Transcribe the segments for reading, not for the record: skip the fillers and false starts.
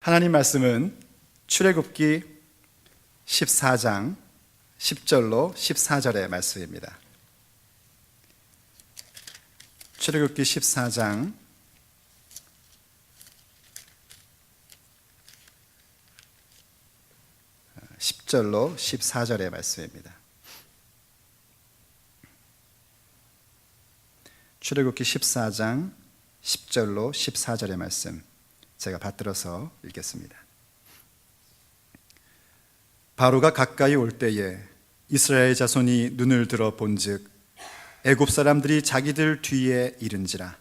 하나님 말씀은 출애굽기 14장 10절로 14절의 말씀입니다. 출애굽기 14장 10절로 14절의 말씀입니다. 출애굽기 14장 10절로 14절의 말씀 제가 받들어서 읽겠습니다. 바로가 가까이 올 때에 이스라엘 자손이 눈을 들어 본즉 애굽 사람들이 자기들 뒤에 이른지라.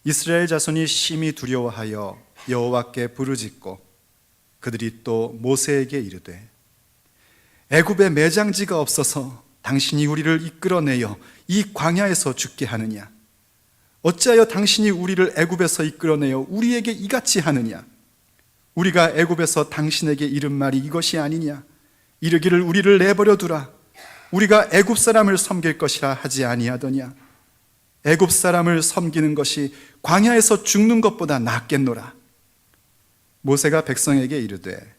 이스라엘 자손이 심히 두려워하여 여호와께 부르짖고 그들이 또 모세에게 이르되 애굽에 매장지가 없어서 당신이 우리를 이끌어내어 이 광야에서 죽게 하느냐? 어찌하여 당신이 우리를 애굽에서 이끌어내어 우리에게 이같이 하느냐? 우리가 애굽에서 당신에게 이른 말이 이것이 아니냐? 이르기를 우리를 내버려 두라. 우리가 애굽 사람을 섬길 것이라 하지 아니하더냐? 애굽 사람을 섬기는 것이 광야에서 죽는 것보다 낫겠노라. 모세가 백성에게 이르되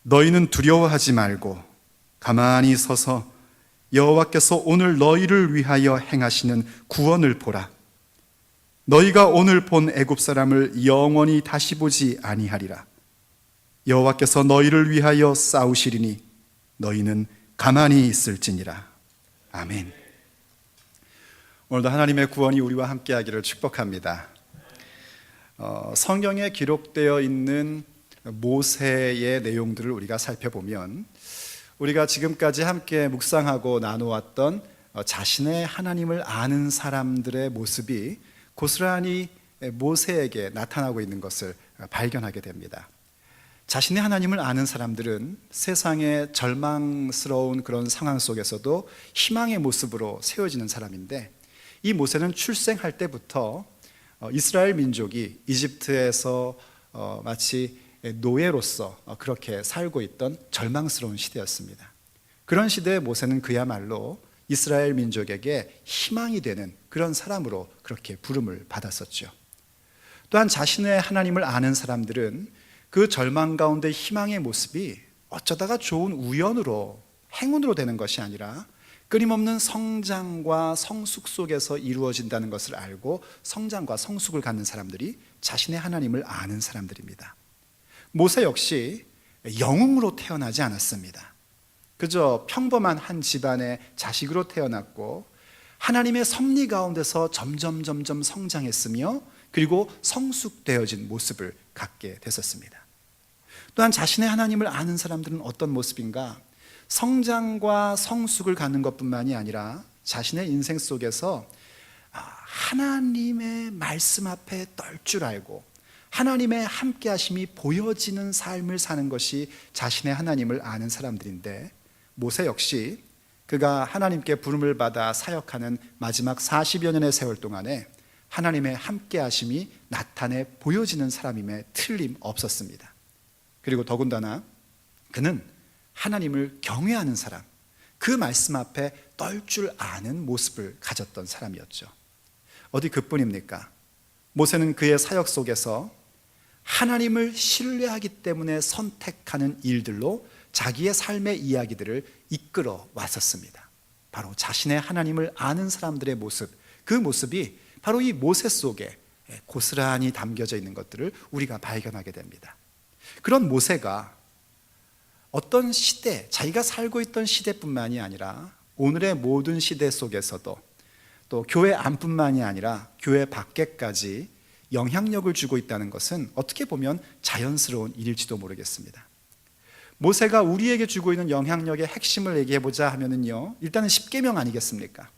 너희는 두려워하지 말고 가만히 서서 여호와께서 오늘 너희를 위하여 행하시는 구원을 보라. 너희가 오늘 본 애굽 사람을 영원히 다시 보지 아니하리라. 여호와께서 너희를 위하여 싸우시리니 너희는 가만히 있을지니라. 아멘. 오늘도 하나님의 구원이 우리와 함께하기를 축복합니다. 성경에 기록되어 있는 모세의 내용들을 우리가 살펴보면 우리가 지금까지 함께 묵상하고 나누었던 자신의 하나님을 아는 사람들의 모습이 고스란히 모세에게 나타나고 있는 것을 발견하게 됩니다. 자신의 하나님을 아는 사람들은 세상의 절망스러운 그런 상황 속에서도 희망의 모습으로 세워지는 사람인데, 이 모세는 출생할 때부터 이스라엘 민족이 이집트에서 마치 노예로서 그렇게 살고 있던 절망스러운 시대였습니다. 그런 시대에 모세는 그야말로 이스라엘 민족에게 희망이 되는 그런 사람으로 그렇게 부름을 받았었죠. 또한 자신의 하나님을 아는 사람들은 그 절망 가운데 희망의 모습이 어쩌다가 좋은 우연으로, 행운으로 되는 것이 아니라 끊임없는 성장과 성숙 속에서 이루어진다는 것을 알고 성장과 성숙을 갖는 사람들이 자신의 하나님을 아는 사람들입니다. 모세 역시 영웅으로 태어나지 않았습니다. 그저 평범한 한 집안의 자식으로 태어났고 하나님의 섭리 가운데서 점점 성장했으며 그리고 성숙되어진 모습을 갖게 됐었습니다. 또한 자신의 하나님을 아는 사람들은 어떤 모습인가? 성장과 성숙을 갖는 것뿐만이 아니라 자신의 인생 속에서 하나님의 말씀 앞에 떨 줄 알고 하나님의 함께 하심이 보여지는 삶을 사는 것이 자신의 하나님을 아는 사람들인데, 모세 역시 그가 하나님께 부름을 받아 사역하는 마지막 40여 년의 세월 동안에 하나님의 함께 하심이 나타내 보여지는 사람임에 틀림없었습니다. 그리고 더군다나 그는 하나님을 경외하는 사람, 그 말씀 앞에 떨 줄 아는 모습을 가졌던 사람이었죠. 어디 그뿐입니까? 모세는 그의 사역 속에서 하나님을 신뢰하기 때문에 선택하는 일들로 자기의 삶의 이야기들을 이끌어 왔었습니다. 바로 자신의 하나님을 아는 사람들의 모습, 그 모습이 바로 이 모세 속에 고스란히 담겨져 있는 것들을 우리가 발견하게 됩니다. 그런 모세가 어떤 시대, 자기가 살고 있던 시대뿐만이 아니라 오늘의 모든 시대 속에서도 또 교회 안뿐만이 아니라 교회 밖에까지 영향력을 주고 있다는 것은 어떻게 보면 자연스러운 일일지도 모르겠습니다. 모세가 우리에게 주고 있는 영향력의 핵심을 얘기해보자 하면은요, 일단은 십계명 아니겠습니까?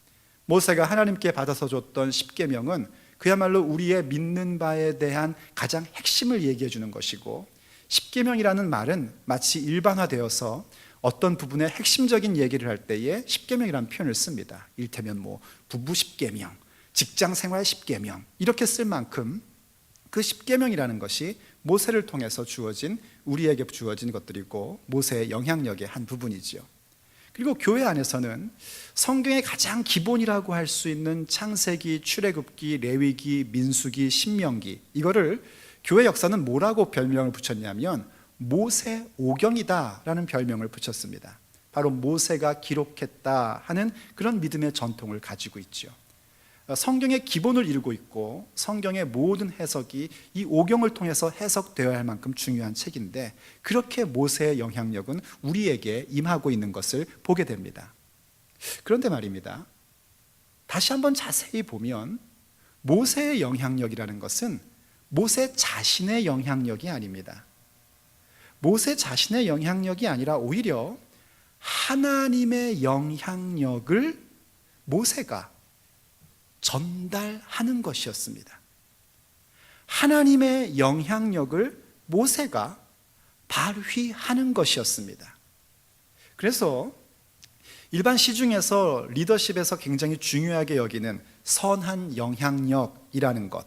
모세가 하나님께 받아서 줬던 십계명은 그야말로 우리의 믿는 바에 대한 가장 핵심을 얘기해 주는 것이고, 십계명이라는 말은 마치 일반화되어서 어떤 부분의 핵심적인 얘기를 할 때에 십계명이라는 표현을 씁니다. 이를테면 부부 십계명, 직장 생활 십계명 이렇게 쓸 만큼 그 십계명이라는 것이 모세를 통해서 우리에게 주어진 것들이고 모세의 영향력의 한 부분이죠. 그리고 교회 안에서는 성경의 가장 기본이라고 할 수 있는 창세기, 출애굽기, 레위기, 민수기, 신명기, 이거를 교회 역사는 뭐라고 별명을 붙였냐면 모세오경이다라는 별명을 붙였습니다. 바로 모세가 기록했다 하는 그런 믿음의 전통을 가지고 있죠. 성경의 기본을 이루고 있고 성경의 모든 해석이 이 오경을 통해서 해석되어야 할 만큼 중요한 책인데, 그렇게 모세의 영향력은 우리에게 임하고 있는 것을 보게 됩니다. 그런데 말입니다, 다시 한번 자세히 보면 모세의 영향력이라는 것은 모세 자신의 영향력이 아닙니다. 모세 자신의 영향력이 아니라 오히려 하나님의 영향력을 모세가 전달하는 것이었습니다. 하나님의 영향력을 모세가 발휘하는 것이었습니다. 그래서 일반 시중에서 리더십에서 굉장히 중요하게 여기는 선한 영향력이라는 것,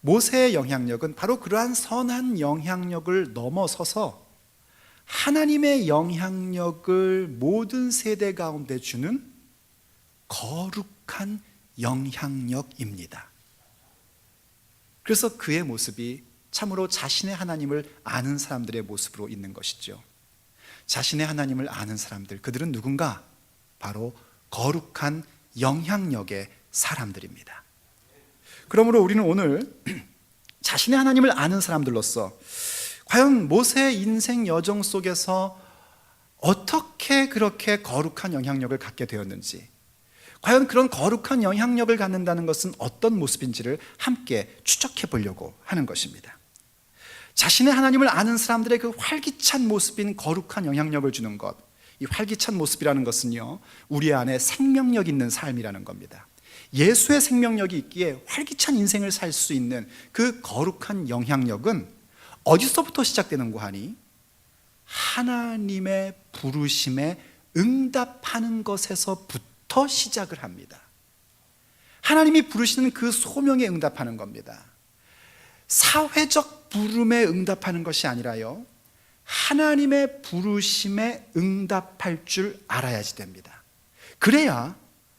모세의 영향력은 바로 그러한 선한 영향력을 넘어서서 하나님의 영향력을 모든 세대 가운데 주는 거룩한 영향력입니다. 그래서 그의 모습이 참으로 자신의 하나님을 아는 사람들의 모습으로 있는 것이죠. 자신의 하나님을 아는 사람들, 그들은 누군가? 바로 거룩한 영향력의 사람들입니다. 그러므로 우리는 오늘 자신의 하나님을 아는 사람들로서 과연 모세의 인생 여정 속에서 어떻게 그렇게 거룩한 영향력을 갖게 되었는지, 과연 그런 거룩한 영향력을 갖는다는 것은 어떤 모습인지를 함께 추적해 보려고 하는 것입니다. 자신의 하나님을 아는 사람들의 그 활기찬 모습인 거룩한 영향력을 주는 것, 이 활기찬 모습이라는 것은요, 우리 안에 생명력 있는 삶이라는 겁니다. 예수의 생명력이 있기에 활기찬 인생을 살 수 있는 그 거룩한 영향력은 어디서부터 시작되는고 하니, 하나님의 부르심에 응답하는 것에서부터 시작을 합니다. 하나님이 부르시는 그 소명에 응답하는 겁니다. 사회적 부름에 응답하는 것이 아니라요, 하나님의 부르심에 응답할 줄 알아야지 됩니다. 그래야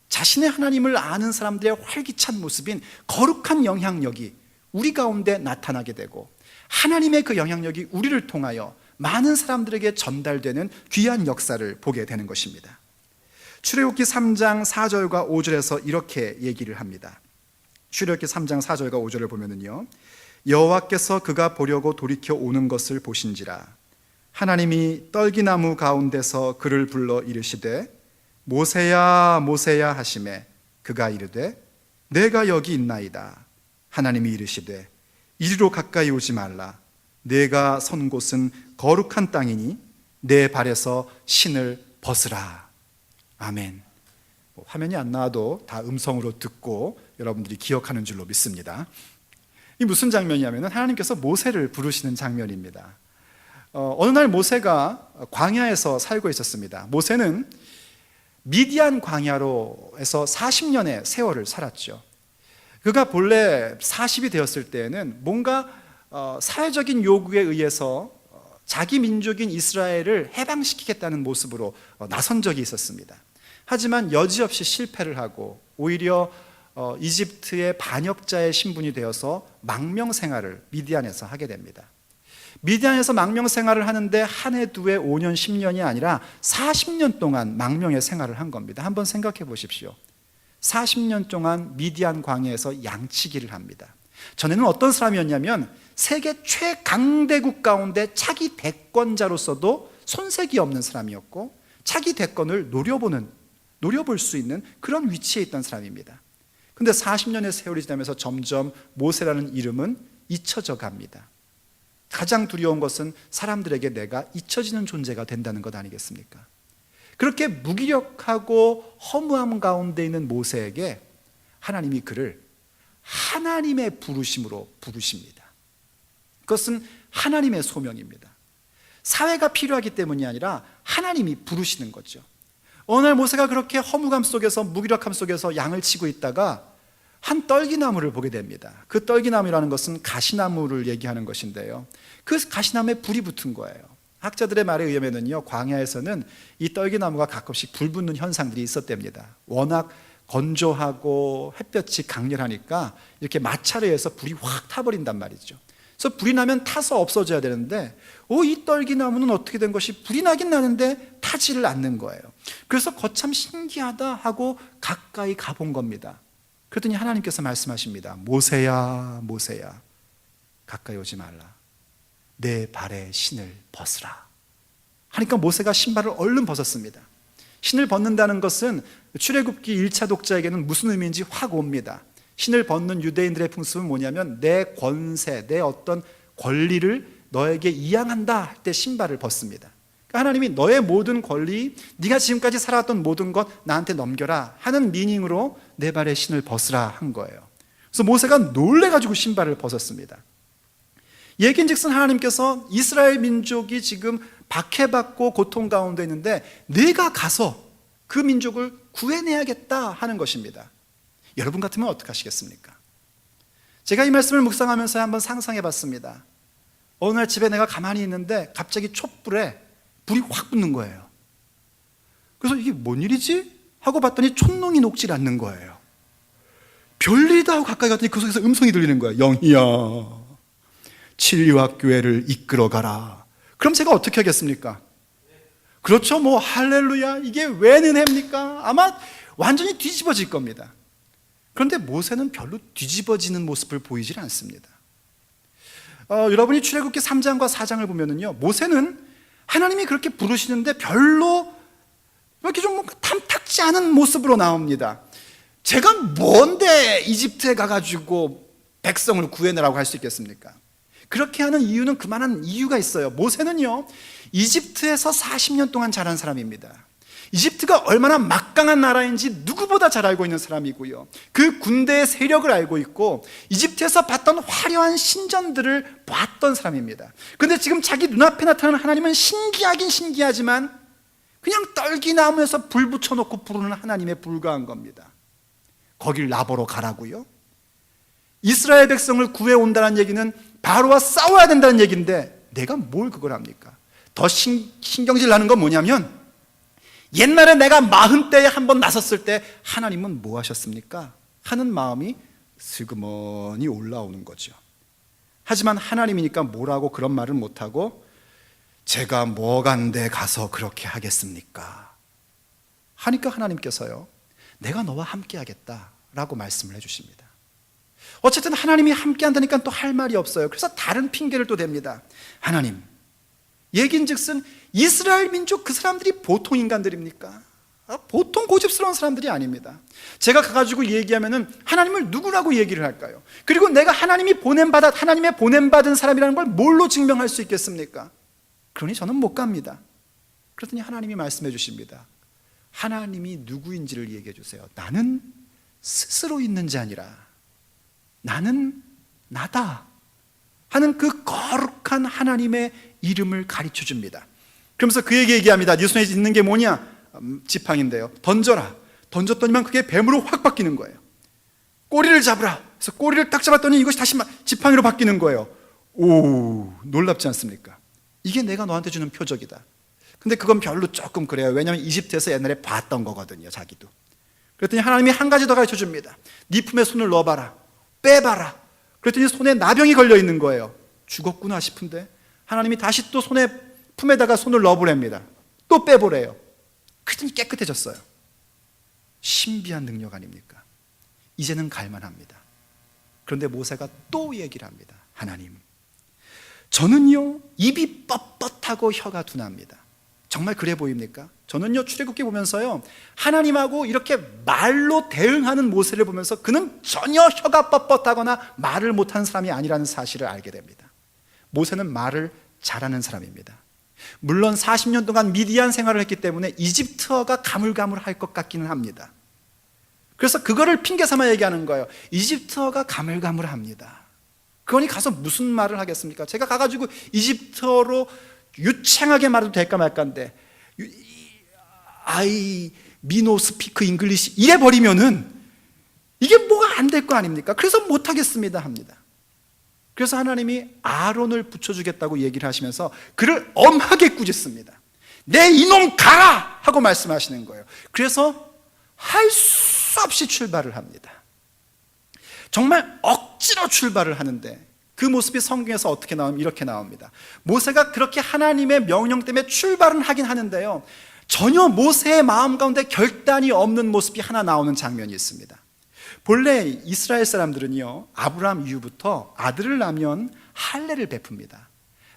자신의 하나님을 아는 사람들의 활기찬 모습인 거룩한 영향력이 우리 가운데 나타나게 되고, 하나님의 그 영향력이 우리를 통하여 많은 사람들에게 전달되는 귀한 역사를 보게 되는 것입니다. 출애굽기 3장 4절과 5절에서 이렇게 얘기를 합니다. 출애굽기 3장 4절과 5절을 보면은요, 여호와께서 그가 보려고 돌이켜 오는 것을 보신지라 하나님이 떨기나무 가운데서 그를 불러 이르시되 모세야 모세야 하시매 그가 이르되 내가 여기 있나이다. 하나님이 이르시되 이리로 가까이 오지 말라. 내가 선 곳은 거룩한 땅이니 내 발에서 신을 벗으라. 아멘. 화면이 안 나와도 다 음성으로 듣고 여러분들이 기억하는 줄로 믿습니다. 이 무슨 장면이냐면 하나님께서 모세를 부르시는 장면입니다. 어느 날 모세가 광야에서 살고 있었습니다. 모세는 미디안 광야로에서 40년의 세월을 살았죠. 그가 본래 40이 되었을 때에는 뭔가 사회적인 요구에 의해서 자기 민족인 이스라엘을 해방시키겠다는 모습으로 나선 적이 있었습니다. 하지만 여지없이 실패를 하고 오히려 이집트의 반역자의 신분이 되어서 망명 생활을 미디안에서 하게 됩니다. 미디안에서 망명 생활을 하는데 한 해, 두 해, 5년, 10년이 아니라 40년 동안 망명의 생활을 한 겁니다. 한번 생각해 보십시오. 40년 동안 미디안 광야에서 양치기를 합니다. 전에는 어떤 사람이었냐면 세계 최강대국 가운데 차기 대권자로서도 손색이 없는 사람이었고 차기 대권을 노려볼 수 있는 그런 위치에 있던 사람입니다. 근데 40년의 세월이 지나면서 점점 모세라는 이름은 잊혀져 갑니다. 가장 두려운 것은 사람들에게 내가 잊혀지는 존재가 된다는 것 아니겠습니까? 그렇게 무기력하고 허무함 가운데 있는 모세에게 하나님이 그를 하나님의 부르심으로 부르십니다. 그것은 하나님의 소명입니다. 사회가 필요하기 때문이 아니라 하나님이 부르시는 거죠. 어느 날 모세가 그렇게 허무감 속에서 무기력함 속에서 양을 치고 있다가 한 떨기나무를 보게 됩니다. 그 떨기나무라는 것은 가시나무를 얘기하는 것인데요, 그 가시나무에 불이 붙은 거예요. 학자들의 말에 의하면요, 광야에서는 이 떨기나무가 가끔씩 불 붙는 현상들이 있었답니다. 워낙 건조하고 햇볕이 강렬하니까 이렇게 마찰에 의해서 불이 확 타버린단 말이죠. 그래서 불이 나면 타서 없어져야 되는데 이 떨기나무는 어떻게 된 것이 불이 나긴 나는데 타지를 않는 거예요. 그래서 거참 신기하다 하고 가까이 가본 겁니다. 그랬더니 하나님께서 말씀하십니다. 모세야, 모세야, 가까이 오지 말라. 내 발에 신을 벗으라. 하니까 모세가 신발을 얼른 벗었습니다. 신을 벗는다는 것은 출애굽기 1차 독자에게는 무슨 의미인지 확 옵니다. 신을 벗는 유대인들의 풍습은 뭐냐면 내 권세, 내 어떤 권리를 너에게 이양한다 할 때 신발을 벗습니다. 그러니까 하나님이 너의 모든 권리, 네가 지금까지 살아왔던 모든 것 나한테 넘겨라 하는 미닝으로 내 발에 신을 벗으라 한 거예요. 그래서 모세가 놀래가지고 신발을 벗었습니다. 얘긴즉슨 하나님께서 이스라엘 민족이 지금 박해받고 고통 가운데 있는데 내가 가서 그 민족을 구해내야겠다 하는 것입니다. 여러분 같으면 어떻게 하시겠습니까? 제가 이 말씀을 묵상하면서 한번 상상해 봤습니다. 어느 날 집에 내가 가만히 있는데 갑자기 촛불에 불이 확 붙는 거예요. 그래서 이게 뭔 일이지? 하고 봤더니 촛농이 녹질 않는 거예요. 별일이다 하고 가까이 갔더니 그 속에서 음성이 들리는 거예요. 영희야, 진리와 교회를 이끌어 가라. 그럼 제가 어떻게 하겠습니까? 그렇죠, 뭐 할렐루야, 이게 왜 은혜입니까? 아마 완전히 뒤집어질 겁니다. 그런데 모세는 별로 뒤집어지는 모습을 보이질 않습니다. 여러분이 출애굽기 3장과 4장을 보면은요, 모세는 하나님이 그렇게 부르시는데 별로 이렇게 좀 탐탁지 않은 모습으로 나옵니다. 제가 뭔데 이집트에 가가지고 백성을 구해내라고 할 수 있겠습니까? 그렇게 하는 이유는 그만한 이유가 있어요. 모세는요, 이집트에서 40년 동안 자란 사람입니다. 이집트가 얼마나 막강한 나라인지 누구보다 잘 알고 있는 사람이고요, 그 군대의 세력을 알고 있고 이집트에서 봤던 화려한 신전들을 봤던 사람입니다. 그런데 지금 자기 눈앞에 나타나는 하나님은 신기하긴 신기하지만 그냥 떨기나무에서 불 붙여놓고 부르는 하나님에 불과한 겁니다. 거길 나보러 가라고요? 이스라엘 백성을 구해온다는 얘기는 바로와 싸워야 된다는 얘기인데 내가 뭘 그걸 합니까? 더 신경질 나는 건 뭐냐면 옛날에 내가 40대에 한번 나섰을 때 하나님은 뭐 하셨습니까? 하는 마음이 슬그머니 올라오는 거죠. 하지만 하나님이니까 뭐라고 그런 말을 못하고 제가 뭐간데 가서 그렇게 하겠습니까? 하니까 하나님께서요, 내가 너와 함께 하겠다라고 말씀을 해주십니다. 어쨌든 하나님이 함께 한다니까 또 할 말이 없어요. 그래서 다른 핑계를 또 댑니다. 하나님, 얘긴즉슨 이스라엘 민족 그 사람들이 보통 인간들입니까? 보통 고집스러운 사람들이 아닙니다. 제가 가가지고 얘기하면은 하나님을 누구라고 얘기를 할까요? 그리고 내가 하나님의 보냄받은 사람이라는 걸 뭘로 증명할 수 있겠습니까? 그러니 저는 못 갑니다. 그랬더니 하나님이 말씀해 주십니다. 하나님이 누구인지를 얘기해 주세요. 나는 스스로 있는 자 아니라 나는 나다 하는 그 거룩한 하나님의 이름을 가르쳐 줍니다. 그러면서 그에게 얘기합니다. 네 손에 있는 게 뭐냐? 지팡인데요. 던져라. 던졌더니만 그게 뱀으로 확 바뀌는 거예요. 꼬리를 잡으라. 그래서 꼬리를 딱 잡았더니 이것이 다시 지팡이로 바뀌는 거예요. 오, 놀랍지 않습니까? 이게 내가 너한테 주는 표적이다. 근데 그건 별로 조금 그래요. 왜냐하면 이집트에서 옛날에 봤던 거거든요, 자기도. 그랬더니 하나님이 한 가지 더 가르쳐 줍니다. 네 품에 손을 넣어봐라. 빼봐라. 그랬더니 손에 나병이 걸려 있는 거예요. 죽었구나 싶은데 하나님이 다시 또 품에다가 손을 넣어보랍니다. 또 빼보래요. 그랬더니 깨끗해졌어요. 신비한 능력 아닙니까? 이제는 갈만합니다. 그런데 모세가 또 얘기를 합니다. 하나님, 저는요 입이 뻣뻣하고 혀가 둔합니다. 정말 그래 보입니까? 저는요 출애굽기 보면서요 하나님하고 이렇게 말로 대응하는 모세를 보면서 그는 전혀 혀가 뻣뻣하거나 말을 못하는 사람이 아니라는 사실을 알게 됩니다. 모세는 말을 잘하는 사람입니다. 물론 40년 동안 미디안 생활을 했기 때문에 이집트어가 가물가물할 것 같기는 합니다. 그래서 그거를 핑계 삼아 얘기하는 거예요. 이집트어가 가물가물합니다. 그거니 가서 무슨 말을 하겠습니까? 제가 가가지고 이집트어로 유창하게 말해도 될까 말까인데 I 미노 스피크 잉글리시 이래 버리면은 이게 뭐가 안 될 거 아닙니까? 그래서 못하겠습니다 합니다. 그래서 하나님이 아론을 붙여주겠다고 얘기를 하시면서 그를 엄하게 꾸짖습니다. 내 이놈 가라! 하고 말씀하시는 거예요. 그래서 할 수 없이 출발을 합니다. 정말 억지로 출발을 하는데 그 모습이 성경에서 어떻게 나오면 이렇게 나옵니다. 모세가 그렇게 하나님의 명령 때문에 출발은 하긴 하는데요, 전혀 모세의 마음 가운데 결단이 없는 모습이 하나 나오는 장면이 있습니다. 본래 이스라엘 사람들은요 아브라함 이후부터 아들을 낳으면 할례를 베풉니다.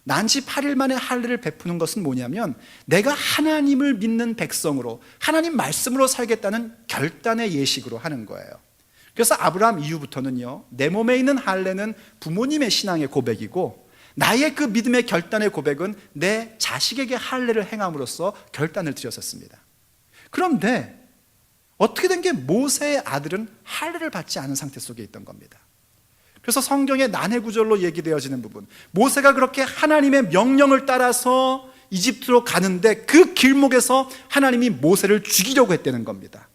난지 8일 만에 할례를 베푸는 것은 뭐냐면 내가 하나님을 믿는 백성으로 하나님 말씀으로 살겠다는 결단의 예식으로 하는 거예요. 그래서 아브라함 이후부터는요 내 몸에 있는 할례는 부모님의 신앙의 고백이고 나의 그 믿음의 결단의 고백은 내 자식에게 할례를 행함으로써 결단을 드렸었습니다. 그런데 어떻게 된 게 모세의 아들은 할례를 받지 않은 상태 속에 있던 겁니다. 그래서 성경의 난해 구절로 얘기되어지는 부분, 모세가 그렇게 하나님의 명령을 따라서 이집트로 가는데 그 길목에서 하나님이 모세를 죽이려고 했다는 겁니다.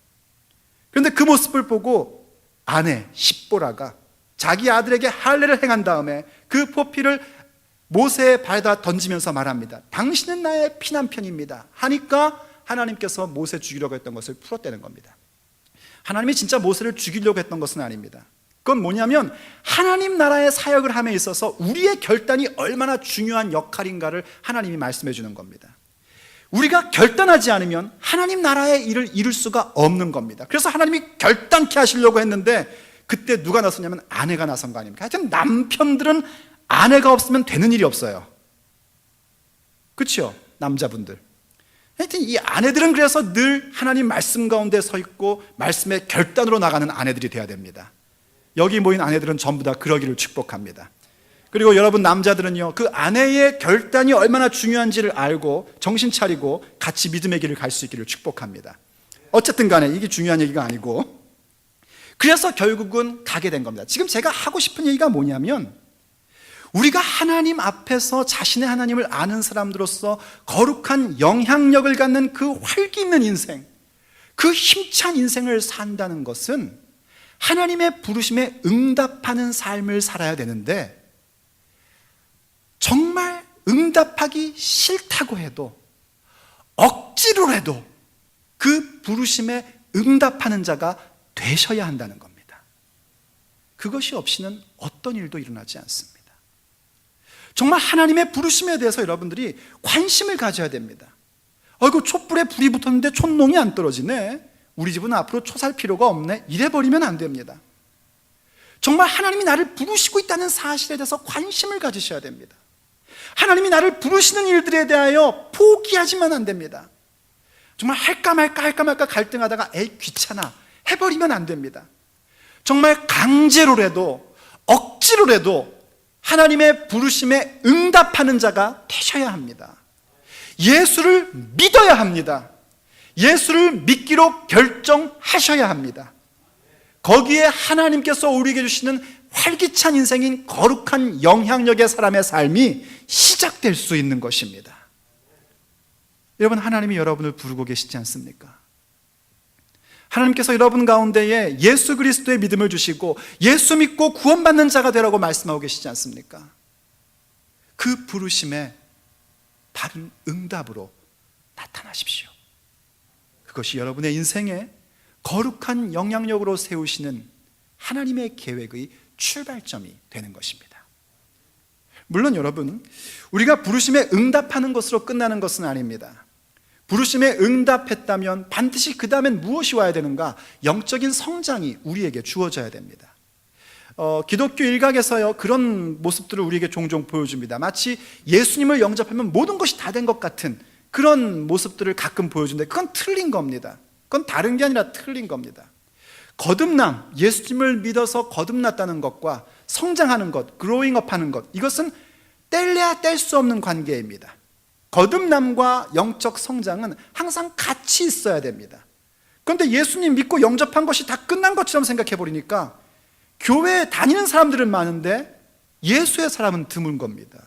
그런데 그 모습을 보고 아내 십보라가 자기 아들에게 할례를 행한 다음에 그 포피를 모세의 발에다 던지면서 말합니다. 당신은 나의 피난편입니다 하니까 하나님께서 모세 죽이려고 했던 것을 풀었다는 겁니다. 하나님이 진짜 모세를 죽이려고 했던 것은 아닙니다. 그건 뭐냐면 하나님 나라의 사역을 함에 있어서 우리의 결단이 얼마나 중요한 역할인가를 하나님이 말씀해 주는 겁니다. 우리가 결단하지 않으면 하나님 나라의 일을 이룰 수가 없는 겁니다. 그래서 하나님이 결단케 하시려고 했는데 그때 누가 나섰냐면 아내가 나선 거 아닙니까? 하여튼 남편들은 아내가 없으면 되는 일이 없어요. 그렇죠? 남자분들. 하여튼 이 아내들은 그래서 늘 하나님 말씀 가운데 서 있고 말씀의 결단으로 나가는 아내들이 돼야 됩니다. 여기 모인 아내들은 전부 다 그러기를 축복합니다. 그리고 여러분 남자들은요 그 아내의 결단이 얼마나 중요한지를 알고 정신 차리고 같이 믿음의 길을 갈 수 있기를 축복합니다. 어쨌든 간에 이게 중요한 얘기가 아니고 그래서 결국은 가게 된 겁니다. 지금 제가 하고 싶은 얘기가 뭐냐면 우리가 하나님 앞에서 자신의 하나님을 아는 사람들로서 거룩한 영향력을 갖는 그 활기 있는 인생, 그 힘찬 인생을 산다는 것은 하나님의 부르심에 응답하는 삶을 살아야 되는데 정말 응답하기 싫다고 해도 억지로 그 부르심에 응답하는 자가 되셔야 한다는 겁니다. 그것이 없이는 어떤 일도 일어나지 않습니다. 정말 하나님의 부르심에 대해서 여러분들이 관심을 가져야 됩니다. 아이고 촛불에 불이 붙었는데 촛농이 안 떨어지네, 우리 집은 앞으로 초 살 필요가 없네, 이래버리면 안 됩니다. 정말 하나님이 나를 부르시고 있다는 사실에 대해서 관심을 가지셔야 됩니다. 하나님이 나를 부르시는 일들에 대하여 포기하지만 안 됩니다. 정말 할까 말까 갈등하다가 에이 귀찮아 해버리면 안 됩니다. 정말 강제로라도 억지로라도 하나님의 부르심에 응답하는 자가 되셔야 합니다. 예수를 믿어야 합니다. 예수를 믿기로 결정하셔야 합니다. 거기에 하나님께서 우리에게 주시는 활기찬 인생인 거룩한 영향력의 사람의 삶이 시작될 수 있는 것입니다. 여러분, 하나님이 여러분을 부르고 계시지 않습니까? 하나님께서 여러분 가운데에 예수 그리스도의 믿음을 주시고 예수 믿고 구원받는 자가 되라고 말씀하고 계시지 않습니까? 그 부르심에 바른 응답으로 나타나십시오. 그것이 여러분의 인생에 거룩한 영향력으로 세우시는 하나님의 계획의 출발점이 되는 것입니다. 물론 여러분, 우리가 부르심에 응답하는 것으로 끝나는 것은 아닙니다. 부르심에 응답했다면 반드시 그 다음엔 무엇이 와야 되는가? 영적인 성장이 우리에게 주어져야 됩니다. 기독교 일각에서요 그런 모습들을 우리에게 종종 보여줍니다. 마치 예수님을 영접하면 모든 것이 다 된 것 같은 그런 모습들을 가끔 보여주는데 그건 틀린 겁니다. 그건 다른 게 아니라 틀린 겁니다. 거듭남, 예수님을 믿어서 거듭났다는 것과 성장하는 것, growing up 하는 것, 이것은 뗄래야 뗄 수 없는 관계입니다. 거듭남과 영적 성장은 항상 같이 있어야 됩니다. 그런데 예수님 믿고 영접한 것이 다 끝난 것처럼 생각해 버리니까 교회에 다니는 사람들은 많은데 예수의 사람은 드문 겁니다.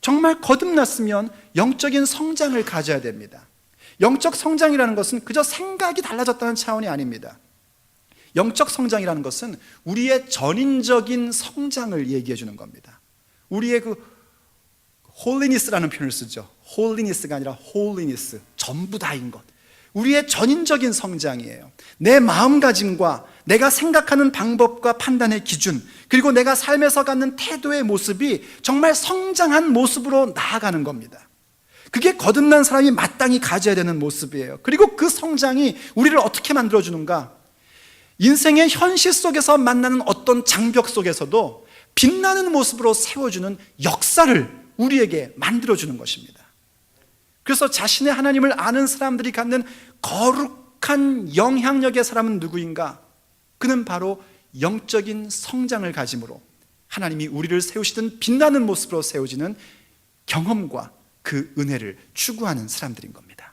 정말 거듭났으면 영적인 성장을 가져야 됩니다. 영적 성장이라는 것은 그저 생각이 달라졌다는 차원이 아닙니다. 영적 성장이라는 것은 우리의 전인적인 성장을 얘기해 주는 겁니다. 우리의 holiness라는 표현을 쓰죠. holiness가 아니라 holiness, 전부 다인 것. 우리의 전인적인 성장이에요. 내 마음가짐과 내가 생각하는 방법과 판단의 기준, 그리고 내가 삶에서 갖는 태도의 모습이 정말 성장한 모습으로 나아가는 겁니다. 그게 거듭난 사람이 마땅히 가져야 되는 모습이에요. 그리고 그 성장이 우리를 어떻게 만들어주는가? 인생의 현실 속에서 만나는 어떤 장벽 속에서도 빛나는 모습으로 세워주는 역사를 우리에게 만들어주는 것입니다. 그래서 자신의 하나님을 아는 사람들이 갖는 거룩한 영향력의 사람은 누구인가? 그는 바로 영적인 성장을 가짐으로 하나님이 우리를 세우시던 빛나는 모습으로 세워지는 경험과 그 은혜를 추구하는 사람들인 겁니다.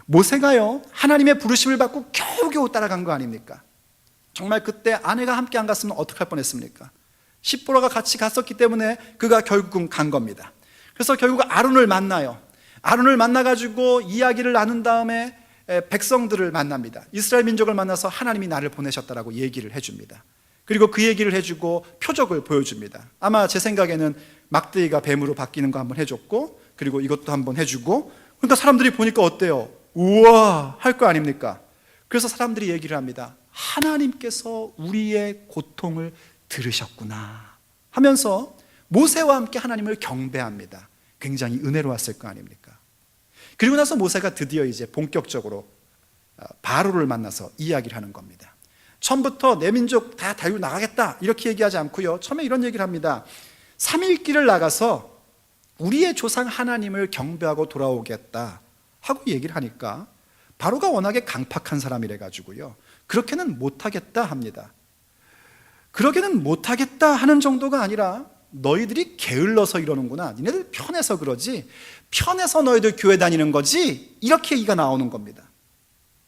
모세가요 하나님의 부르심을 받고 겨우겨우 따라간 거 아닙니까? 정말 그때 아내가 함께 안 갔으면 어떡할 뻔했습니까? 십보라가 같이 갔었기 때문에 그가 결국은 간 겁니다. 그래서 결국 아론을 만나요. 아론을 만나가지고 이야기를 나눈 다음에 백성들을 만납니다. 이스라엘 민족을 만나서 하나님이 나를 보내셨다라고 얘기를 해줍니다. 그리고 그 얘기를 해주고 표적을 보여줍니다. 아마 제 생각에는 막대기가 뱀으로 바뀌는 거 한번 해줬고, 그리고 이것도 한번 해주고, 그러니까 사람들이 보니까 어때요? 우와 할 거 아닙니까? 그래서 사람들이 얘기를 합니다. 하나님께서 우리의 고통을 들으셨구나 하면서 모세와 함께 하나님을 경배합니다. 굉장히 은혜로웠을 거 아닙니까? 그리고 나서 모세가 드디어 이제 본격적으로 바로를 만나서 이야기를 하는 겁니다. 처음부터 내 민족 다 데리고 나가겠다 이렇게 얘기하지 않고요, 처음에 이런 얘기를 합니다. 3일 길을 나가서 우리의 조상 하나님을 경배하고 돌아오겠다 하고 얘기를 하니까 바로가 워낙에 강팍한 사람이래 가지고요 그렇게는 못하겠다 합니다. 그러게는 못하겠다 하는 정도가 아니라 너희들이 게을러서 이러는구나, 니네들 편해서 그러지, 편해서 너희들 교회 다니는 거지, 이렇게 얘기가 나오는 겁니다.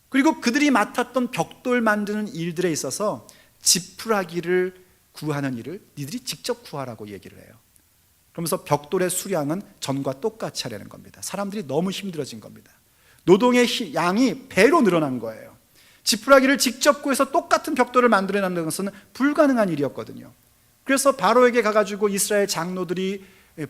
그리고 그들이 맡았던 벽돌 만드는 일들에 있어서 지푸라기를 구하는 일을 니들이 직접 구하라고 얘기를 해요. 그러면서 벽돌의 수량은 전과 똑같이 하려는 겁니다. 사람들이 너무 힘들어진 겁니다. 노동의 양이 배로 늘어난 거예요. 지푸라기를 직접 구해서 똑같은 벽돌을 만들어내는 것은 불가능한 일이었거든요. 그래서 바로에게 가가지고 이스라엘 장로들이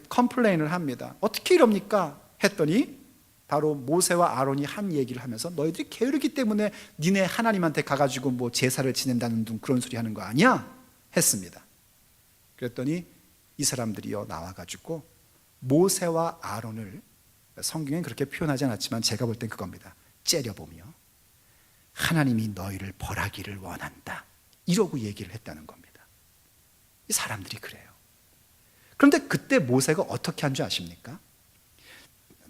컴플레인을 합니다. 어떻게 이럽니까? 했더니 바로 모세와 아론이 한 얘기를 하면서 너희들이 게으르기 때문에 니네 하나님한테 가가지고 뭐 제사를 지낸다는 둥 그런 소리 하는 거 아니야? 했습니다. 그랬더니 이 사람들이요 나와가지고 모세와 아론을, 성경엔 그렇게 표현하지 않았지만 제가 볼 땐 그겁니다, 째려보며 하나님이 너희를 벌하기를 원한다 이러고 얘기를 했다는 겁니다. 이 사람들이 그래요. 그런데 그때 모세가 어떻게 한 줄 아십니까?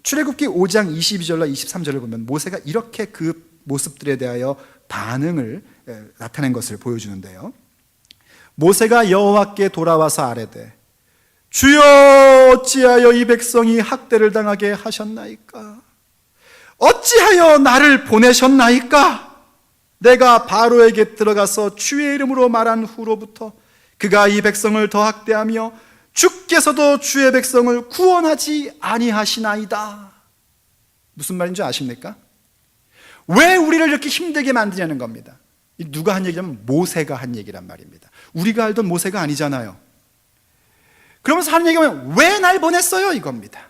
출애굽기 5장 22절과 23절을 보면 모세가 이렇게 그 모습들에 대하여 반응을 나타낸 것을 보여주는데요. 모세가 여호와께 돌아와서 아뢰되 주여 어찌하여 이 백성이 학대를 당하게 하셨나이까? 어찌하여 나를 보내셨나이까? 내가 바로에게 들어가서 주의 이름으로 말한 후로부터 그가 이 백성을 더 학대하며 주께서도 주의 백성을 구원하지 아니하시나이다. 무슨 말인 줄 아십니까? 왜 우리를 이렇게 힘들게 만드냐는 겁니다. 누가 한 얘기냐면 모세가 한 얘기란 말입니다. 우리가 알던 모세가 아니잖아요. 그러면서 하는 얘기하면 왜 날 보냈어요? 이겁니다.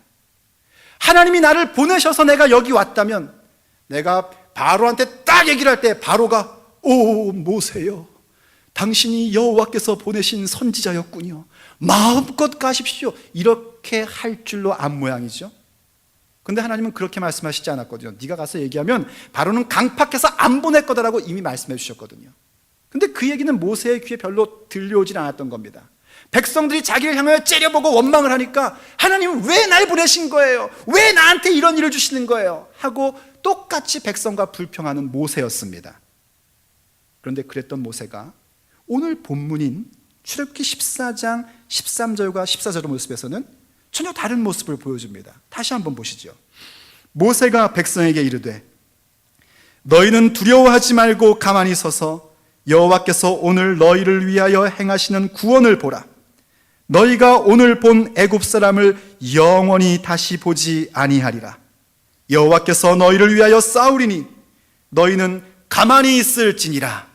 하나님이 나를 보내셔서 내가 여기 왔다면, 내가 바로한테 딱 얘기를 할 때 바로가 오 모세요, 당신이 여호와께서 보내신 선지자였군요, 마음껏 가십시오, 이렇게 할 줄로 안 모양이죠. 근데 하나님은 그렇게 말씀하시지 않았거든요. 네가 가서 얘기하면 바로는 강팍해서 안 보낼 거다라고 이미 말씀해 주셨거든요. 근데 그 얘기는 모세의 귀에 별로 들려오질 않았던 겁니다. 백성들이 자기를 향하여 째려보고 원망을 하니까 하나님은 왜 날 보내신 거예요? 왜 나한테 이런 일을 주시는 거예요? 하고 똑같이 백성과 불평하는 모세였습니다. 그런데 그랬던 모세가 오늘 본문인 출애굽기 14장 13절과 14절의 모습에서는 전혀 다른 모습을 보여줍니다. 다시 한번 보시죠. 모세가 백성에게 이르되 너희는 두려워하지 말고 가만히 서서 여호와께서 오늘 너희를 위하여 행하시는 구원을 보라. 너희가 오늘 본 애굽 사람을 영원히 다시 보지 아니하리라. 여호와께서 너희를 위하여 싸우리니 너희는 가만히 있을지니라.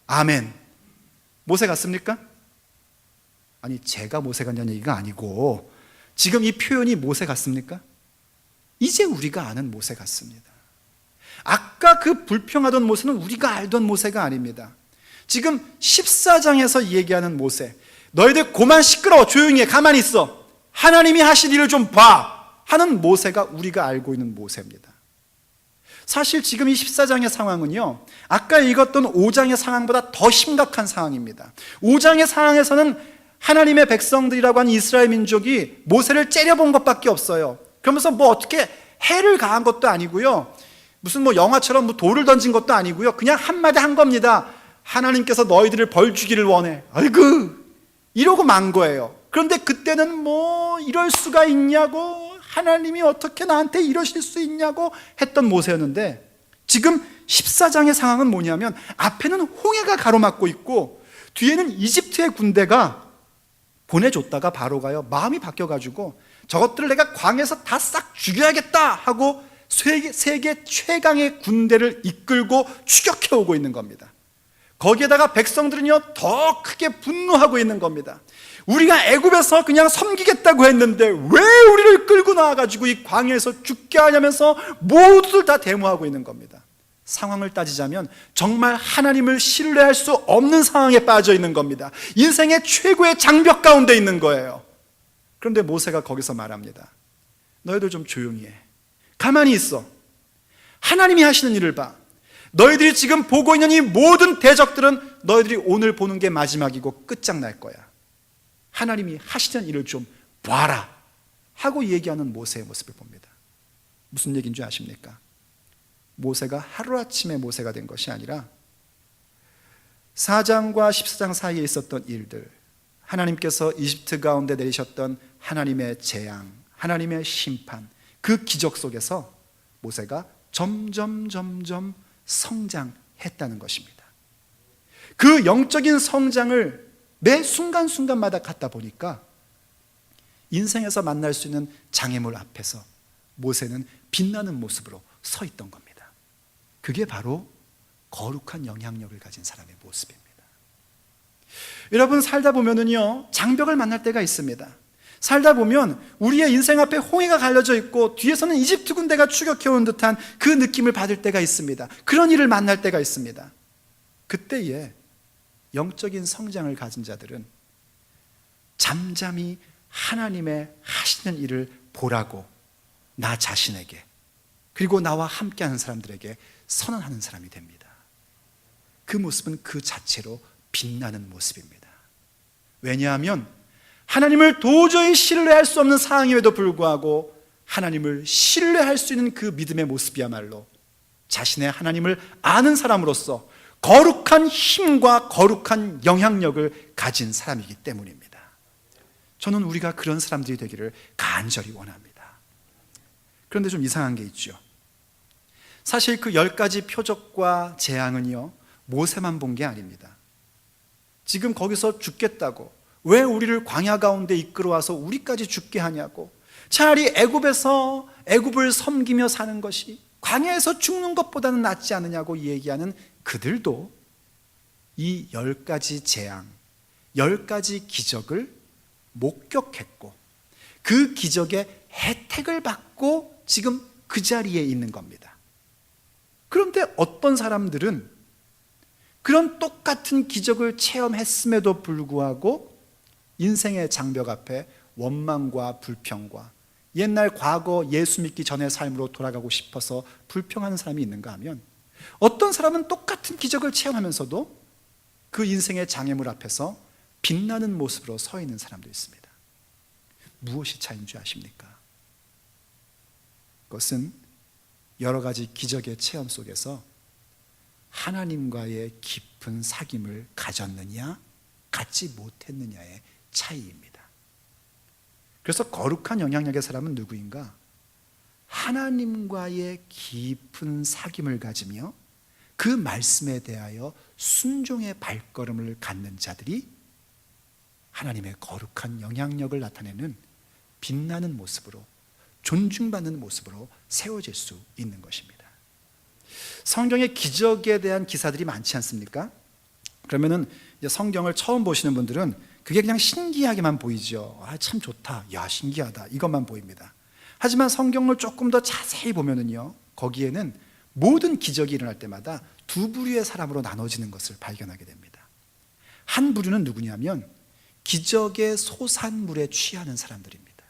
아멘. 모세 같습니까? 아니, 제가 모세 같냐는 얘기가 아니고 지금 이 표현이 모세 같습니까? 이제 우리가 아는 모세 같습니다. 아까 그 불평하던 모세는 우리가 알던 모세가 아닙니다. 지금 14장에서 얘기하는 모세, 너희들 고만 시끄러워, 조용히 해, 가만히 있어, 하나님이 하실 일을 좀 봐 하는 모세가 우리가 알고 있는 모세입니다. 사실 지금 이 14장의 상황은요, 아까 읽었던 5장의 상황보다 더 심각한 상황입니다. 5장의 상황에서는 하나님의 백성들이라고 하는 이스라엘 민족이 모세를 째려본 것밖에 없어요. 그러면서 뭐 어떻게 해를 가한 것도 아니고요, 무슨 뭐 영화처럼 뭐 돌을 던진 것도 아니고요, 그냥 한마디 한 겁니다. 하나님께서 너희들을 벌 주기를 원해. 아이고, 이러고 만 거예요. 그런데 그때는 뭐 이럴 수가 있냐고, 하나님이 어떻게 나한테 이러실 수 있냐고 했던 모세였는데, 지금 14장의 상황은 뭐냐면 앞에는 홍해가 가로막고 있고 뒤에는 이집트의 군대가 보내줬다가 바로가요, 마음이 바뀌어가지고 저것들을 내가 광야에서 다 싹 죽여야겠다 하고 세계 최강의 군대를 이끌고 추격해 오고 있는 겁니다. 거기에다가 백성들은요, 더 크게 분노하고 있는 겁니다. 우리가 애굽에서 그냥 섬기겠다고 했는데 왜 우리를 끌고 나와가지고 이 광야에서 죽게 하냐면서 모두들 다 데모하고 있는 겁니다. 상황을 따지자면 정말 하나님을 신뢰할 수 없는 상황에 빠져 있는 겁니다. 인생의 최고의 장벽 가운데 있는 거예요. 그런데 모세가 거기서 말합니다. 너희들 좀 조용히 해. 가만히 있어. 하나님이 하시는 일을 봐. 너희들이 지금 보고 있는 이 모든 대적들은 너희들이 오늘 보는 게 마지막이고 끝장날 거야. 하나님이 하시는 일을 좀 봐라 하고 얘기하는 모세의 모습을 봅니다. 무슨 얘기인 줄 아십니까? 모세가 하루아침에 모세가 된 것이 아니라 4장과 14장 사이에 있었던 일들, 하나님께서 이집트 가운데 내리셨던 하나님의 재앙, 하나님의 심판, 그 기적 속에서 모세가 점점 성장했다는 것입니다. 그 영적인 성장을 매 순간순간마다 갖다 보니까 인생에서 만날 수 있는 장애물 앞에서 모세는 빛나는 모습으로 서 있던 겁니다. 그게 바로 거룩한 영향력을 가진 사람의 모습입니다. 여러분, 살다 보면은요, 장벽을 만날 때가 있습니다. 살다 보면 우리의 인생 앞에 홍해가 갈려져 있고 뒤에서는 이집트 군대가 추격해온 듯한 그 느낌을 받을 때가 있습니다. 그런 일을 만날 때가 있습니다. 그때에 영적인 성장을 가진 자들은 잠잠히 하나님의 하시는 일을 보라고 나 자신에게, 그리고 나와 함께하는 사람들에게 선언하는 사람이 됩니다. 그 모습은 그 자체로 빛나는 모습입니다. 왜냐하면 하나님을 도저히 신뢰할 수 없는 상황임에도 불구하고 하나님을 신뢰할 수 있는 그 믿음의 모습이야말로 자신의 하나님을 아는 사람으로서 거룩한 힘과 거룩한 영향력을 가진 사람이기 때문입니다. 저는 우리가 그런 사람들이 되기를 간절히 원합니다. 그런데 좀 이상한 게 있죠. 사실 그 10가지 표적과 재앙은요, 모세만 본 게 아닙니다. 지금 거기서 죽겠다고, 왜 우리를 광야 가운데 이끌어와서 우리까지 죽게 하냐고, 차라리 애굽에서 애굽을 섬기며 사는 것이 광야에서 죽는 것보다는 낫지 않느냐고 얘기하는 그들도 이 10가지 재앙, 10가지 기적을 목격했고 그 기적의 혜택을 받고 지금 그 자리에 있는 겁니다. 그런데 어떤 사람들은 그런 똑같은 기적을 체험했음에도 불구하고 인생의 장벽 앞에 원망과 불평과 옛날 과거 예수 믿기 전의 삶으로 돌아가고 싶어서 불평하는 사람이 있는가 하면, 어떤 사람은 똑같은 기적을 체험하면서도 그 인생의 장애물 앞에서 빛나는 모습으로 서 있는 사람도 있습니다. 무엇이 차이인 줄 아십니까? 그것은 여러 가지 기적의 체험 속에서 하나님과의 깊은 사귐을 가졌느냐 갖지 못했느냐의 차이입니다. 그래서 거룩한 영향력의 사람은 누구인가? 하나님과의 깊은 사귐을 가지며 그 말씀에 대하여 순종의 발걸음을 갖는 자들이 하나님의 거룩한 영향력을 나타내는 빛나는 모습으로, 존중받는 모습으로 세워질 수 있는 것입니다. 성경의 기적에 대한 기사들이 많지 않습니까? 그러면은 이제 성경을 처음 보시는 분들은 그게 그냥 신기하게만 보이죠. 참 좋다, 야 신기하다, 이것만 보입니다. 하지만 성경을 조금 더 자세히 보면은요, 거기에는 모든 기적이 일어날 때마다 두 부류의 사람으로 나눠지는 것을 발견하게 됩니다. 한 부류는 누구냐면 기적의 소산물에 취하는 사람들입니다.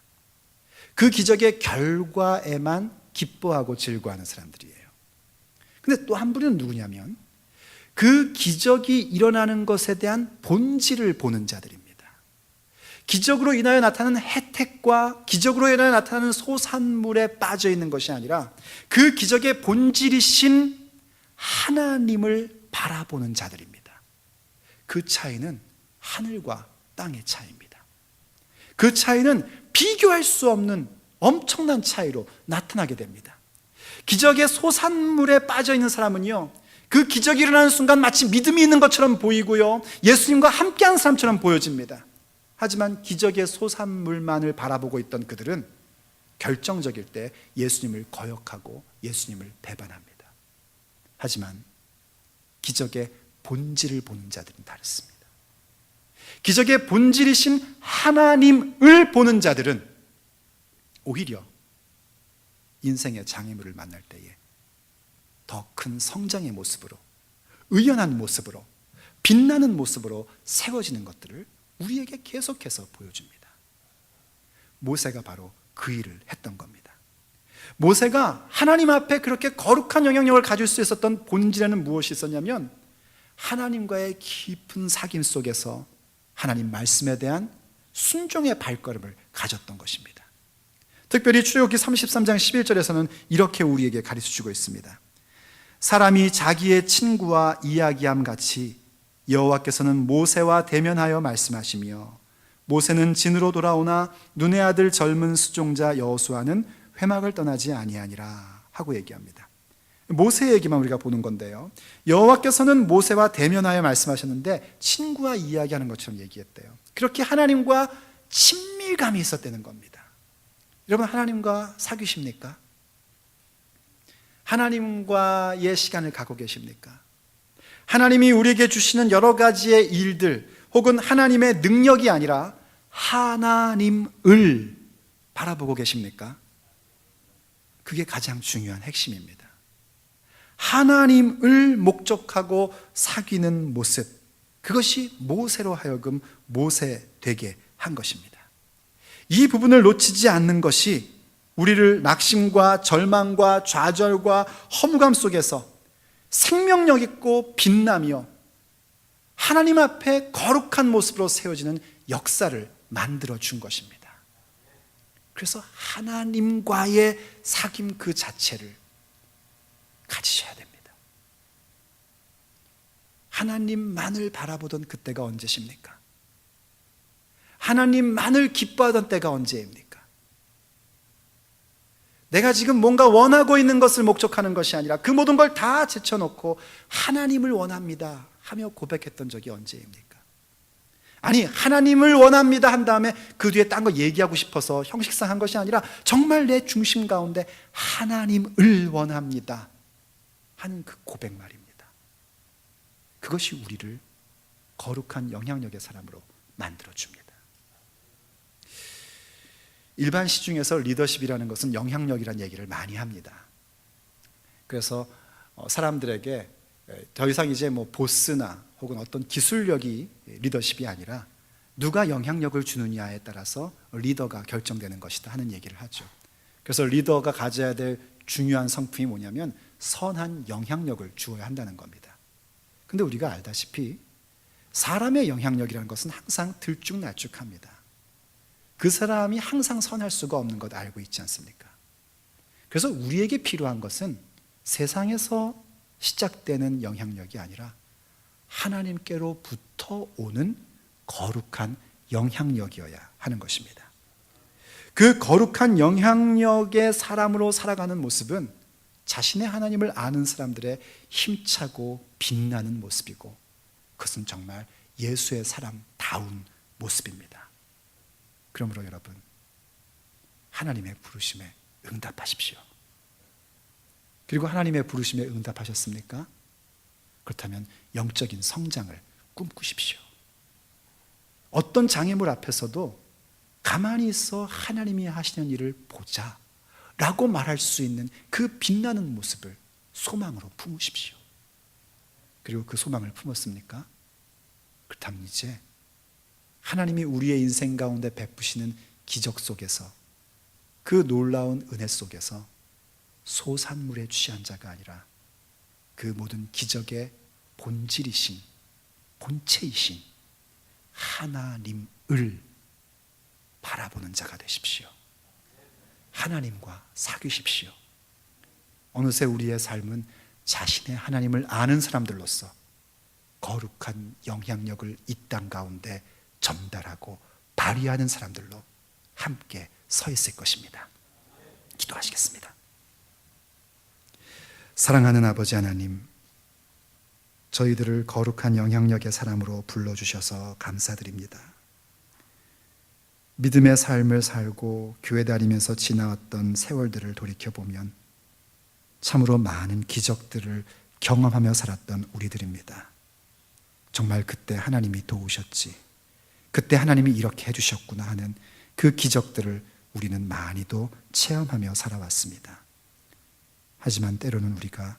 그 기적의 결과에만 기뻐하고 즐거워하는 사람들이에요. 근데 또 한 부류는 누구냐면 그 기적이 일어나는 것에 대한 본질을 보는 자들입니다. 기적으로 인하여 나타나는 혜택과 기적으로 인하여 나타나는 소산물에 빠져 있는 것이 아니라 그 기적의 본질이신 하나님을 바라보는 자들입니다. 그 차이는 하늘과 땅의 차이입니다. 그 차이는 비교할 수 없는 엄청난 차이로 나타나게 됩니다. 기적의 소산물에 빠져 있는 사람은요, 그 기적이 일어나는 순간 마치 믿음이 있는 것처럼 보이고요, 예수님과 함께하는 사람처럼 보여집니다. 하지만 기적의 소산물만을 바라보고 있던 그들은 결정적일 때 예수님을 거역하고 예수님을 배반합니다. 하지만 기적의 본질을 보는 자들은 다릅니다. 기적의 본질이신 하나님을 보는 자들은 오히려 인생의 장애물을 만날 때에 더 큰 성장의 모습으로, 의연한 모습으로, 빛나는 모습으로 세워지는 것들을 우리에게 계속해서 보여줍니다. 모세가 바로 그 일을 했던 겁니다. 모세가 하나님 앞에 그렇게 거룩한 영향력을 가질 수 있었던 본질에는 무엇이 있었냐면 하나님과의 깊은 사귐 속에서 하나님 말씀에 대한 순종의 발걸음을 가졌던 것입니다. 특별히 출애굽기 33장 11절에서는 이렇게 우리에게 가르쳐주고 있습니다. 사람이 자기의 친구와 이야기함 같이 여호와께서는 모세와 대면하여 말씀하시며 모세는 진으로 돌아오나 눈의 아들 젊은 수종자 여호수아는 회막을 떠나지 아니하니라 하고 얘기합니다. 모세 얘기만 우리가 보는 건데요, 여호와께서는 모세와 대면하여 말씀하셨는데 친구와 이야기하는 것처럼 얘기했대요. 그렇게 하나님과 친밀감이 있었다는 겁니다. 여러분, 하나님과 사귀십니까? 하나님과의 시간을 갖고 계십니까? 하나님이 우리에게 주시는 여러 가지의 일들 혹은 하나님의 능력이 아니라 하나님을 바라보고 계십니까? 그게 가장 중요한 핵심입니다. 하나님을 목적하고 사귀는 모습, 그것이 모세로 하여금 모세 되게 한 것입니다. 이 부분을 놓치지 않는 것이 우리를 낙심과 절망과 좌절과 허무감 속에서 생명력 있고 빛나며 하나님 앞에 거룩한 모습으로 세워지는 역사를 만들어 준 것입니다. 그래서 하나님과의 사귐 그 자체를 가지셔야 됩니다. 하나님만을 바라보던 그때가 언제십니까? 하나님만을 기뻐하던 때가 언제입니까? 내가 지금 뭔가 원하고 있는 것을 목적하는 것이 아니라 그 모든 걸 다 제쳐놓고 하나님을 원합니다 하며 고백했던 적이 언제입니까? 아니, 하나님을 원합니다 한 다음에 그 뒤에 딴 거 얘기하고 싶어서 형식상 한 것이 아니라 정말 내 중심 가운데 하나님을 원합니다 하는 그 고백 말입니다. 그것이 우리를 거룩한 영향력의 사람으로 만들어줍니다. 일반 시중에서 리더십이라는 것은 영향력이라는 얘기를 많이 합니다. 그래서 사람들에게 더 이상 이제 뭐 보스나 혹은 어떤 기술력이 리더십이 아니라 누가 영향력을 주느냐에 따라서 리더가 결정되는 것이다 하는 얘기를 하죠. 그래서 리더가 가져야 될 중요한 성품이 뭐냐면 선한 영향력을 주어야 한다는 겁니다. 근데 우리가 알다시피 사람의 영향력이라는 것은 항상 들쭉날쭉합니다. 그 사람이 항상 선할 수가 없는 것 알고 있지 않습니까? 그래서 우리에게 필요한 것은 세상에서 시작되는 영향력이 아니라 하나님께로부터 오는 거룩한 영향력이어야 하는 것입니다. 그 거룩한 영향력의 사람으로 살아가는 모습은 자신의 하나님을 아는 사람들의 힘차고 빛나는 모습이고, 그것은 정말 예수의 사람다운 모습입니다. 그러므로 여러분, 하나님의 부르심에 응답하십시오. 그리고 하나님의 부르심에 응답하셨습니까? 그렇다면 영적인 성장을 꿈꾸십시오. 어떤 장애물 앞에서도 가만히 있어 하나님이 하시는 일을 보자 라고 말할 수 있는 그 빛나는 모습을 소망으로 품으십시오. 그리고 그 소망을 품었습니까? 그렇다면 이제 하나님이 우리의 인생 가운데 베푸시는 기적 속에서, 그 놀라운 은혜 속에서 소산물에 취한 자가 아니라 그 모든 기적의 본질이신, 본체이신 하나님을 바라보는 자가 되십시오. 하나님과 사귀십시오. 어느새 우리의 삶은 자신의 하나님을 아는 사람들로서 거룩한 영향력을 이 땅 가운데 전달하고 발휘하는 사람들로 함께 서 있을 것입니다. 기도하시겠습니다. 사랑하는 아버지 하나님, 저희들을 거룩한 영향력의 사람으로 불러주셔서 감사드립니다. 믿음의 삶을 살고 교회 다니면서 지나왔던 세월들을 돌이켜보면 참으로 많은 기적들을 경험하며 살았던 우리들입니다. 정말 그때 하나님이 도우셨지, 그때 하나님이 이렇게 해주셨구나 하는 그 기적들을 우리는 많이도 체험하며 살아왔습니다. 하지만 때로는 우리가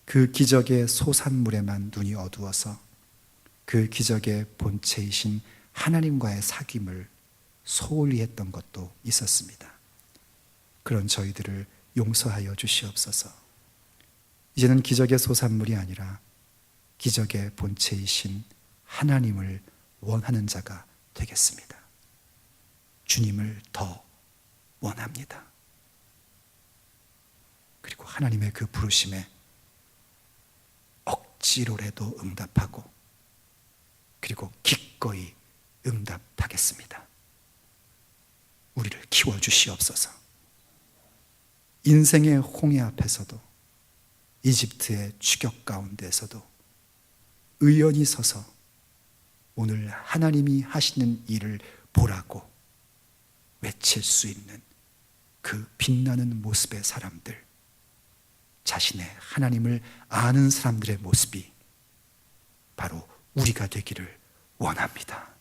그 기적의 소산물에만 눈이 어두워서 그 기적의 본체이신 하나님과의 사귐을 소홀히 했던 것도 있었습니다. 그런 저희들을 용서하여 주시옵소서. 이제는 기적의 소산물이 아니라 기적의 본체이신 하나님을 원하는 자가 되겠습니다. 주님을 더 원합니다. 그리고 하나님의 그 부르심에 억지로라도 응답하고, 그리고 기꺼이 응답하겠습니다. 우리를 키워주시옵소서. 인생의 홍해 앞에서도, 이집트의 추격 가운데서도 의연히 서서 오늘 하나님이 하시는 일을 보라고 외칠 수 있는 그 빛나는 모습의 사람들, 자신의 하나님을 아는 사람들의 모습이 바로 우리가 되기를 원합니다.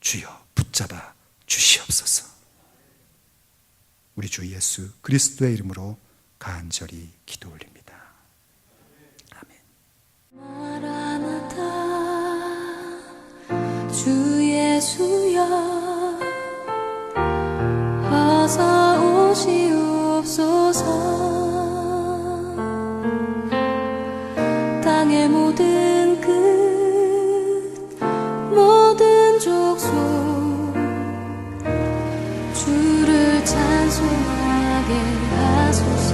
주여 붙잡아 주시옵소서. 우리 주 예수 그리스도의 이름으로 간절히 기도 올립니다. 아멘. 마라나타 주 예수여 어서 오시옵소서. 땅의 모든 끝 모든 족속 주를 찬송하게 하소서.